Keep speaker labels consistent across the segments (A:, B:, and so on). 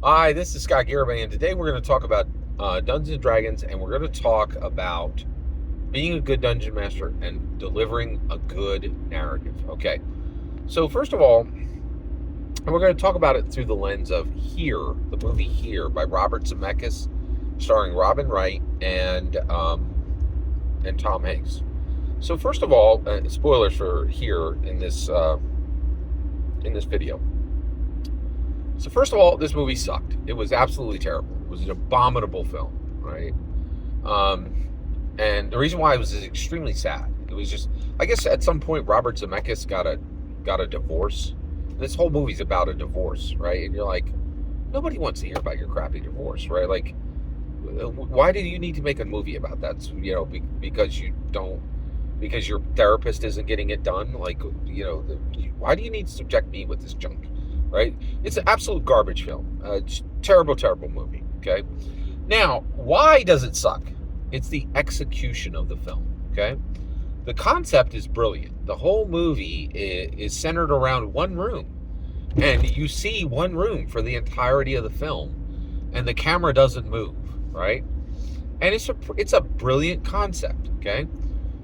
A: Hi, this is Scott Garibay, and today we're going to talk about Dungeons and Dragons, and we're going to talk about being a good dungeon master and delivering a good narrative. Okay, so first of all, we're going to talk about it through the lens of Here, the movie Here by Robert Zemeckis, starring Robin Wright and Tom Hanks. So first of all, spoilers for Here in this video. So first of all, this movie sucked. It was absolutely terrible. It was an abominable film, right? And the reason why it was extremely sad. It was just, I guess, at some point Robert Zemeckis got a divorce. This whole movie's about a divorce, right? And you're like, nobody wants to hear about your crappy divorce, right? Like, why do you need to make a movie about that? So, because you don't, because your therapist isn't getting it done. Like, why do you need to subject me with this junk? Right? It's an absolute garbage film. Terrible, terrible movie. Okay. Now, why does it suck? It's the execution of the film. Okay. The concept is brilliant. The whole movie is centered around one room, and you see one room for the entirety of the film, and the camera doesn't move. Right? And it's a brilliant concept. Okay.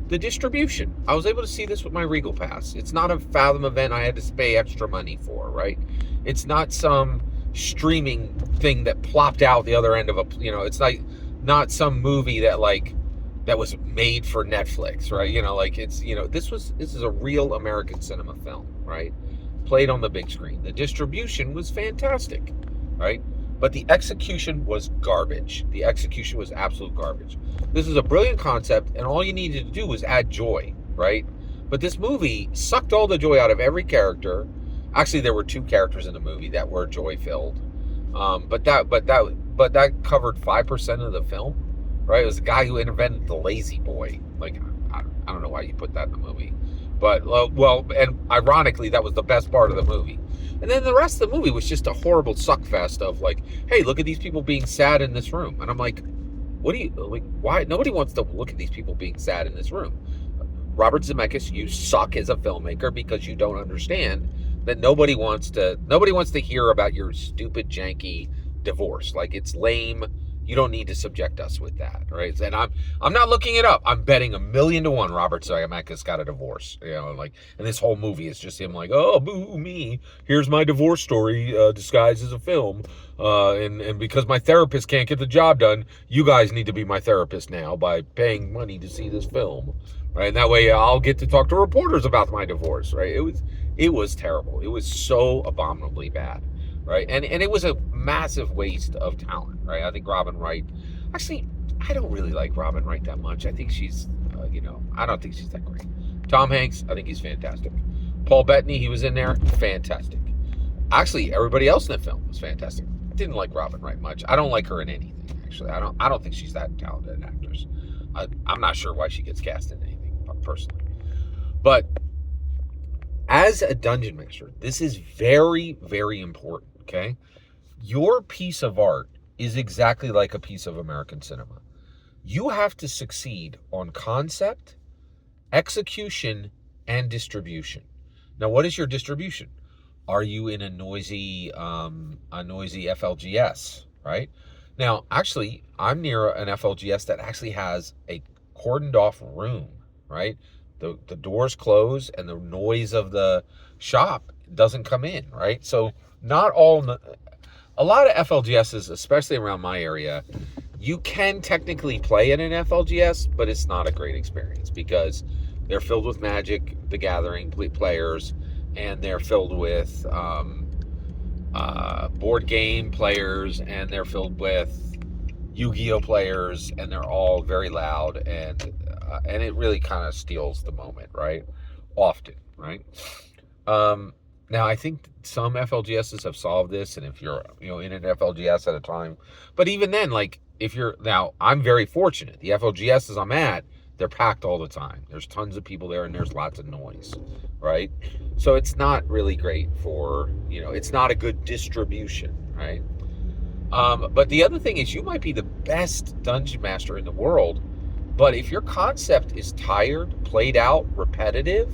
A: The distribution. I was able to see this with my Regal Pass. It's not a Fathom event I had to pay extra money for, right? It's not some streaming thing that plopped out the other end of it's like not some movie that was made for Netflix, right? This is a real American cinema film, right? Played on the big screen. The distribution was fantastic, right? But the execution was garbage. The execution was absolute garbage. This is a brilliant concept, and all you needed to do was add joy, right? But this movie sucked all the joy out of every character. Actually, there were two characters in the movie that were joy-filled, but that covered 5% of the film, right? It was the guy who invented the lazy boy. Like, I don't know why you put that in the movie, but and ironically, that was the best part of the movie. And then the rest of the movie was just a horrible suckfest of like, hey, look at these people being sad in this room. And I'm like, why? Nobody wants to look at these people being sad in this room. Robert Zemeckis, you suck as a filmmaker because you don't understand that nobody wants to hear about your stupid, janky divorce. Like, it's lame. You don't need to subject us with that, right? And I'm not looking it up. I'm betting 1,000,000 to 1 Robert Zemeckis got a divorce. And this whole movie is just him like, oh, boo me. Here's my divorce story disguised as a film. And because my therapist can't get the job done, you guys need to be my therapist now by paying money to see this film, right? And that way I'll get to talk to reporters about my divorce, right? It was terrible. It was so abominably bad. Right, and it was a massive waste of talent, right? I think Robin Wright, actually, I don't really like Robin Wright that much. I think she's, I don't think she's that great. Tom Hanks, I think he's fantastic. Paul Bettany, he was in there, fantastic. Actually, everybody else in the film was fantastic. I didn't like Robin Wright much. I don't like her in anything. Actually, I don't think she's that talented an actress. I'm not sure why she gets cast in anything, personally, but as a dungeon master, this is very, very important. Okay, your piece of art is exactly like a piece of American cinema. You have to succeed on concept, execution, and distribution. Now, what is your distribution? Are you in a noisy FLGS, right? Now, actually, I'm near an FLGS that actually has a cordoned off room, right? The doors close and the noise of the shop doesn't come in, right? So a lot of FLGSs, especially around my area, you can technically play in an FLGS, but it's not a great experience because they're filled with Magic the Gathering players, and they're filled with board game players, and they're filled with Yu-Gi-Oh players, and they're all very loud, and it really kind of steals the moment, right? Often, right? Now, I think some FLGSs have solved this, and if you're, in an FLGS at a time, but even then, like, now, I'm very fortunate. The FLGSs I'm at, they're packed all the time. There's tons of people there, and there's lots of noise, right? So it's not really great for, it's not a good distribution, right? But the other thing is, you might be the best dungeon master in the world, but if your concept is tired, played out, repetitive,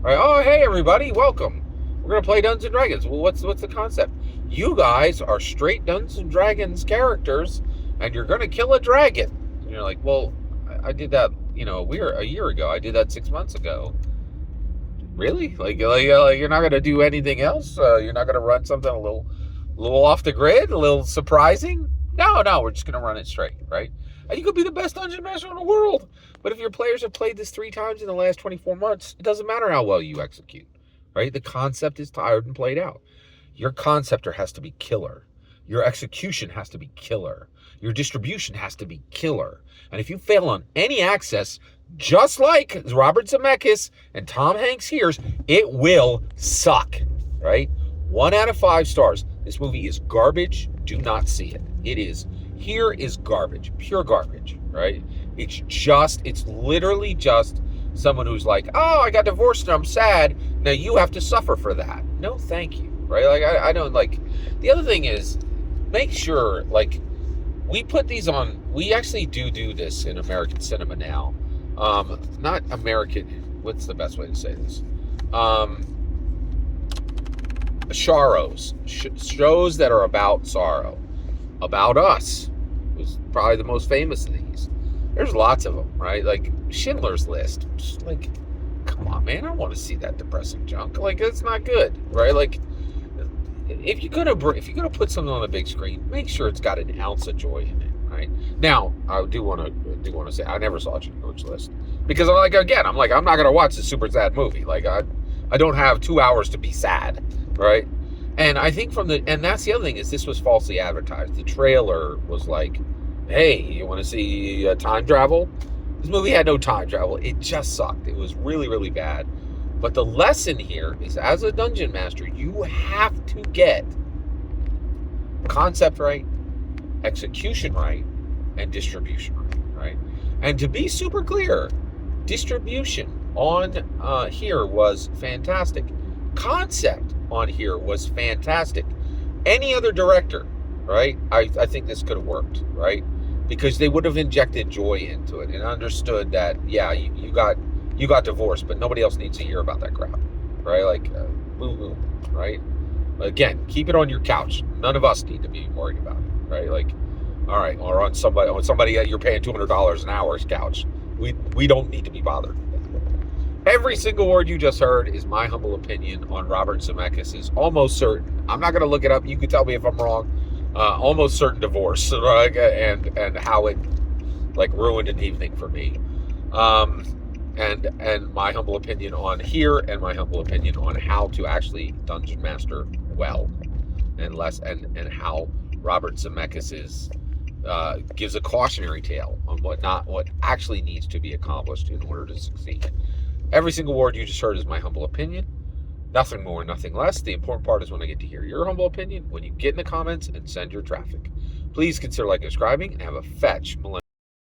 A: right? Oh, hey, everybody, welcome. We're going to play Dungeons and Dragons. Well, what's the concept? You guys are straight Dungeons and Dragons characters, and you're going to kill a dragon. And you're like, well, I did that, a year ago. I did that 6 months ago. Really? Like you're not going to do anything else? You're not going to run something a little off the grid, a little surprising? No, we're just going to run it straight, right? And you could be the best dungeon master in the world, but if your players have played this 3 times in the last 24 months, it doesn't matter how well you execute, right? The concept is tired and played out. Your conceptor has to be killer. Your execution has to be killer. Your distribution has to be killer. And if you fail on any access, just like Robert Zemeckis and Tom Hanks hears, it will suck, right? 1 out of 5 stars. This movie is garbage. Do not see it. Here is garbage, pure garbage, right? It's literally just someone who's like, oh, I got divorced and I'm sad. Now you have to suffer for that. No, thank you, right? Like, I don't like, the other thing is, make sure, like, we put these on, we actually do this in American cinema now. Not American, what's the best way to say this? Shows that are about sorrow, about us was probably the most famous of these. There's lots of them, right? Like Schindler's List. Just like, come on, man, I don't want to see that depressing junk. Like, it's not good, right? Like, if you're gonna put something on the big screen, make sure it's got an ounce of joy in it, right? Now, I do want to say I never saw Schindler's List because I'm not gonna watch a super sad movie. Like, I don't have 2 hours to be sad, right? And I think and that's the other thing, is this was falsely advertised. The trailer was like, hey, you want to see time travel? This movie had no time travel. It just sucked. It was really, really bad. But the lesson here is, as a dungeon master, you have to get concept right, execution right, and distribution right? And to be super clear, distribution on here was fantastic. Concept on here was fantastic. Any other director, right? I think this could have worked, right? Because they would have injected joy into it and understood that, yeah, you got divorced, but nobody else needs to hear about that crap, right? Like, boo-boo, right? Again, keep it on your couch. None of us need to be worried about it, right? Like, all right, or on somebody that you're paying $200 an hour's couch. We don't need to be bothered. Every single word you just heard is my humble opinion on Robert Zemeckis' almost certain, I'm not going to look it up, you can tell me if I'm wrong, almost certain divorce, right? and how it, like, ruined an evening for me. And my humble opinion on here, and my humble opinion on how to actually dungeon master well, and how Robert Zemeckis gives a cautionary tale on what actually needs to be accomplished in order to succeed. Every single word you just heard is my humble opinion. Nothing more, nothing less. The important part is when I get to hear your humble opinion, when you get in the comments and send your traffic. Please consider liking and subscribing, and have a fetch millennial.